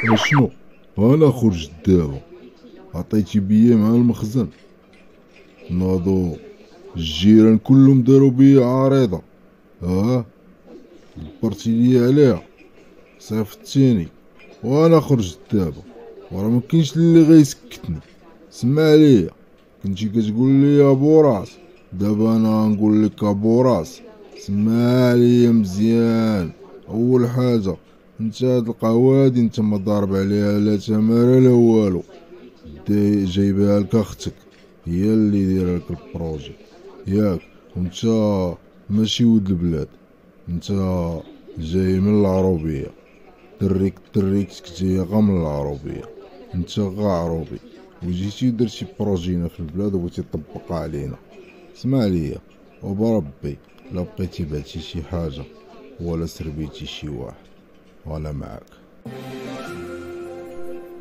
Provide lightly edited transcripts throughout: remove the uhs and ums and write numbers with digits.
اشنو؟ انا خرجت دابا، عطيتي بيا مع المخزن، ناضو الجيران كلهم داروا بيا عريضة، دبرتي ليا عليها، صيفطتيني، وانا خرجت دابا، وراه مكاينش اللي غيسكتني. سمع ليا، كنتي كتقول لي ابو راس، دابا انا نقول لك ابو راس. سمع ليا مزيان، اول حاجه انت هاد القهوه هادي انت ما ضارب عليها لا تماره لا والو، جايبها لك اختك، هي اللي دايره لك البروجي ياك، وانت ماشي ولد البلاد، انت جاي من العروبيه، تريكتك جايه غا من العروبيه، انت غا عروبي، وجيتي درتي بروجينا في البلاد وبغيتي تطبقها علينا. اسمع ليا وبربي، لا بقيتي بعتي شي حاجه ولا سربيتي شي واحد وانا معاك.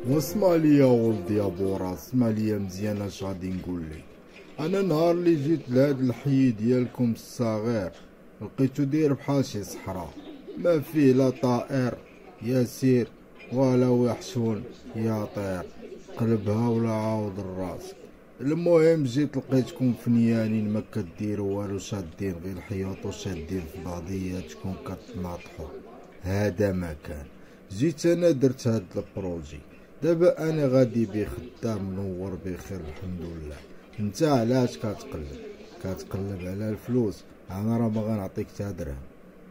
واسمع ليا ولدي يا بوراس، اسمع ليا مزيان اش غادي نقول لك. انا نهار اللي جيت لهاد الحي ديالكم الصغير لقيتو داير بحال شي صحراء، ما فيه لا طائر يسير ولا وحشون يطير، قلبها ولا عاود الراس. المهم جيت لقيتكم فنيانين ما كديروا والو، شادين غير الحياط وشادين في بعضياتكم كتناطحوا، هذا ما كان. جيت انا درت هاد البروجي، دابا انا غادي بيه خدام منور بخير الحمد لله. انت علاش كتقلب على الفلوس؟ انا راه ما غنعطيك تا درهم،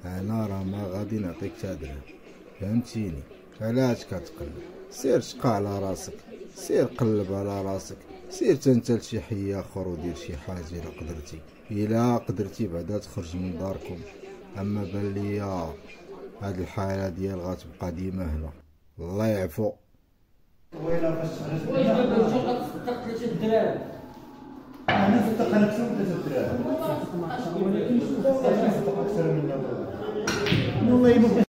انا راه ما غادي نعطيك تا درهم، فهمتيني؟ علاش كتقلب؟ سير شقى على راسك، سير قلب على راسك، سير تنت لشي حي اخر ودير شي حاجه الا قدرتي بعدا تخرج من داركم. اما بان ليا هاد الحاله ديال غتبقى ديما هنا، الله يعفو. واش دابا انت غتصدق 3 دراهم؟ انا صدق انا كثر من 3 دراهم، ولكن شوف اكثر من والله ما